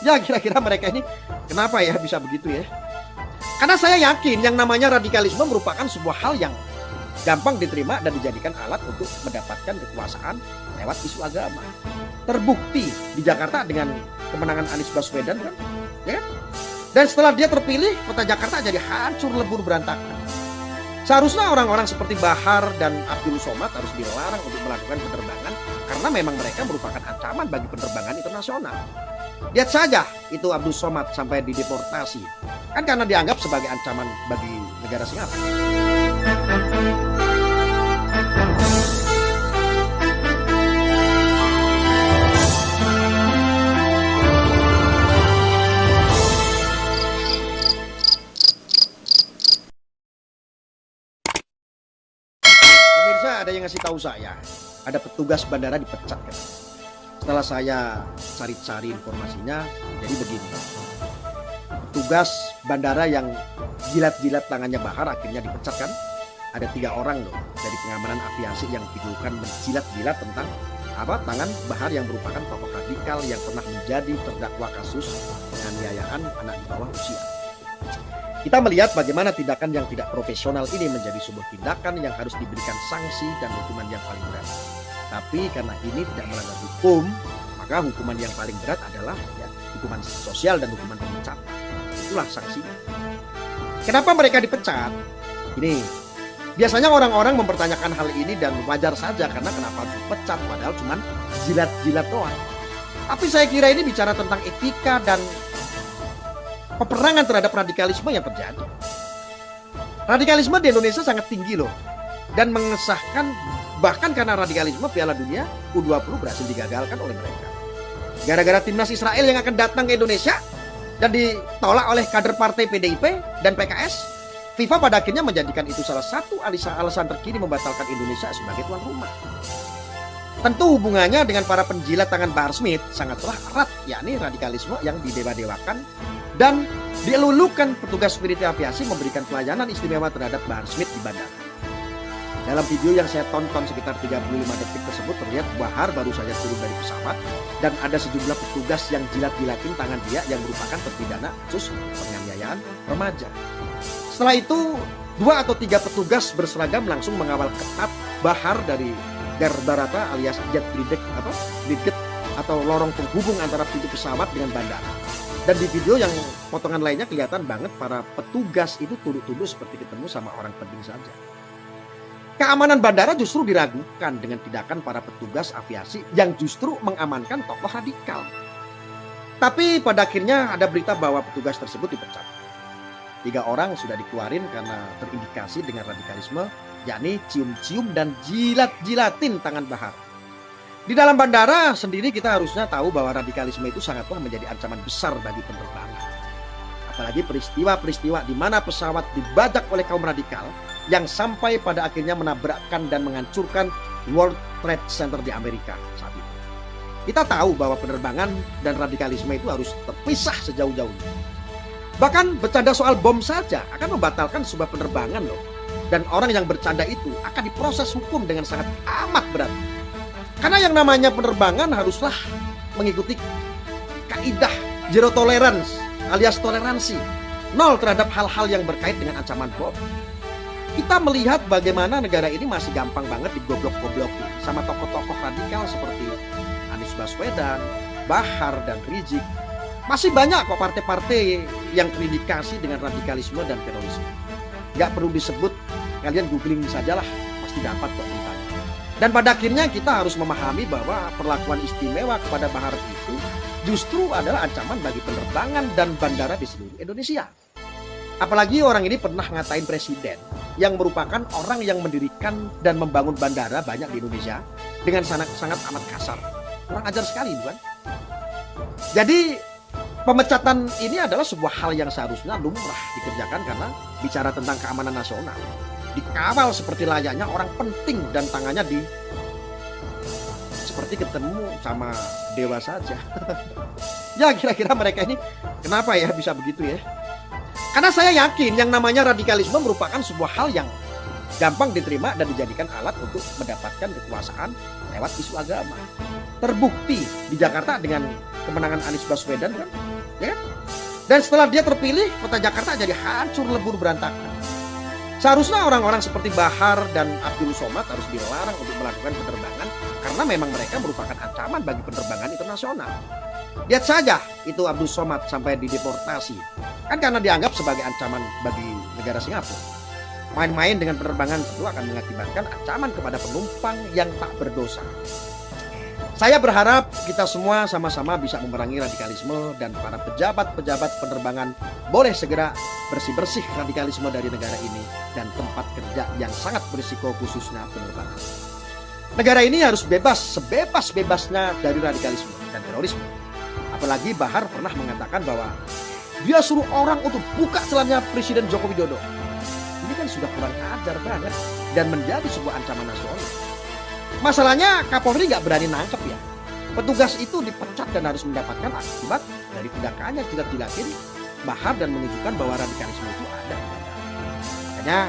Ya kira-kira mereka ini kenapa ya bisa begitu ya? Karena saya yakin yang namanya radikalisme merupakan sebuah hal yang gampang diterima dan dijadikan alat untuk mendapatkan kekuasaan lewat isu agama. Terbukti di Jakarta dengan kemenangan Anies Baswedan kan, ya kan? Dan setelah dia terpilih, kota Jakarta jadi hancur lebur berantakan. Seharusnya orang-orang seperti Bahar dan Abdul Somad harus dilarang untuk melakukan penerbangan karena memang mereka merupakan ancaman bagi penerbangan internasional. Lihat saja itu Abdul Somad sampai dideportasi. Kan karena dianggap sebagai ancaman bagi negara Singapura. Pemirsa, ada yang ngasih tahu saya, ada petugas bandara dipecat kan. Setelah saya cari-cari informasinya, jadi begini. Petugas bandara yang jilat-jilat tangannya Bahar akhirnya dipecat kan. Ada 3 orang loh dari pengamanan aviasi yang videokan menjilat-jilat tentang tangan Bahar yang merupakan tokoh radikal yang pernah menjadi terdakwa kasus penganiayaan anak di bawah usia. Kita melihat bagaimana tindakan yang tidak profesional ini menjadi sebuah tindakan yang harus diberikan sanksi dan hukuman yang paling berat. Tapi karena ini tidak melanggar hukum, maka hukuman yang paling berat adalah hukuman sosial dan hukuman pemecatan. Itulah sanksinya. Kenapa mereka dipecat? Ini biasanya orang-orang mempertanyakan hal ini dan wajar saja karena kenapa harus dipecat padahal cuma jilat-jilat doang. Tapi saya kira ini bicara tentang etika dan peperangan terhadap radikalisme yang terjadi. Radikalisme di Indonesia sangat tinggi loh. Dan mengesahkan bahkan karena radikalisme Piala Dunia U20 berhasil digagalkan oleh mereka. Gara-gara timnas Israel yang akan datang ke Indonesia dan ditolak oleh kader partai PDIP dan PKS, FIFA pada akhirnya menjadikan itu salah satu alasan terkini membatalkan Indonesia sebagai tuan rumah. Tentu hubungannya dengan para penjilat tangan Bahar Smith sangatlah erat, yakni radikalisme yang didewa-dewakan dan dielulukan petugas security aviasi memberikan pelayanan istimewa terhadap Bahar Smith di bandara. Dalam video yang saya tonton sekitar 35 detik tersebut terlihat Bahar baru saja turun dari pesawat dan ada sejumlah petugas yang jilat-jilatin tangan dia yang merupakan terpidana kasus penganiayaan remaja. Setelah itu 2 atau 3 petugas berseragam langsung mengawal ketat Bahar dari garbarata alias jet bridget atau lorong penghubung antara pintu pesawat dengan bandara. Dan di video yang potongan lainnya kelihatan banget para petugas itu tunduk-tunduk seperti ketemu sama orang penting saja. Keamanan bandara justru diragukan dengan tindakan para petugas aviasi yang justru mengamankan tokoh radikal. Tapi pada akhirnya ada berita bahwa petugas tersebut dipecat. 3 orang sudah dikeluarin karena terindikasi dengan radikalisme, yakni cium-cium dan jilat-jilatin tangan Bahar. Di dalam bandara sendiri kita harusnya tahu bahwa radikalisme itu sangatlah menjadi ancaman besar bagi penerbangan. Apalagi peristiwa-peristiwa di mana pesawat dibajak oleh kaum radikal yang sampai pada akhirnya menabrakkan dan menghancurkan World Trade Center di Amerika saat itu. Kita tahu bahwa penerbangan dan radikalisme itu harus terpisah sejauh-jauhnya. Bahkan bercanda soal bom saja akan membatalkan sebuah penerbangan loh. Dan orang yang bercanda itu akan diproses hukum dengan sangat amat berat. Karena yang namanya penerbangan haruslah mengikuti kaidah zero tolerance alias toleransi. Nol terhadap hal-hal yang berkait dengan ancaman bom. Kita melihat bagaimana negara ini masih gampang banget digoblok-goblokin sama tokoh-tokoh radikal seperti Anies Baswedan, Bahar, dan Rizik. Masih banyak kok partai-partai yang terindikasi dengan radikalisme dan terorisme. Gak perlu disebut, kalian googling sajalah, pasti dapat kok beritanya. Dan pada akhirnya kita harus memahami bahwa perlakuan istimewa kepada Bahar itu justru adalah ancaman bagi penerbangan dan bandara di seluruh Indonesia. Apalagi orang ini pernah ngatain presiden yang merupakan orang yang mendirikan dan membangun bandara banyak di Indonesia dengan sangat amat kasar. Kurang ajar sekali bukan? Jadi pemecatan ini adalah sebuah hal yang seharusnya lumrah dikerjakan karena bicara tentang keamanan nasional. Dikawal seperti layaknya orang penting dan tangannya seperti ketemu sama dewa saja. Ya kira-kira mereka ini kenapa ya bisa begitu ya? Karena saya yakin yang namanya radikalisme merupakan sebuah hal yang gampang diterima dan dijadikan alat untuk mendapatkan kekuasaan lewat isu agama. Terbukti di Jakarta dengan kemenangan Anies Baswedan kan, ya kan? Dan setelah dia terpilih, kota Jakarta jadi hancur lebur berantakan. Seharusnya orang-orang seperti Bahar dan Abdul Somad harus dilarang untuk melakukan penerbangan karena memang mereka merupakan ancaman bagi penerbangan internasional. Lihat saja itu Abdul Somad sampai dideportasi. Kan karena dianggap sebagai ancaman bagi negara Singapura. Main-main dengan penerbangan itu akan mengakibatkan ancaman kepada penumpang yang tak berdosa. Saya berharap kita semua sama-sama bisa memerangi radikalisme dan para pejabat-pejabat penerbangan boleh segera bersih-bersih radikalisme dari negara ini dan tempat kerja yang sangat berisiko khususnya penerbangan. Negara ini harus bebas sebebas-bebasnya dari radikalisme dan terorisme. Apalagi Bahar pernah mengatakan bahwa dia suruh orang untuk buka celananya Presiden Joko Widodo. Ini kan sudah kurang ajar banget dan menjadi sebuah ancaman nasional. Masalahnya Kapolri nggak berani nangkep ya. Petugas itu dipecat dan harus mendapatkan akibat dari tindakannya jilat-jilatin Bahar dan menunjukkan bahwa radikalisme itu ada. Makanya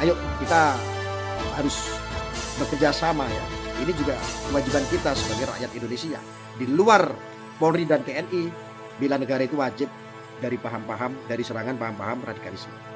ayo kita harus bekerja sama ya. Ini juga kewajiban kita sebagai rakyat Indonesia. Di luar Polri dan TNI, bela negara itu wajib dari paham-paham, dari serangan paham-paham radikalisme.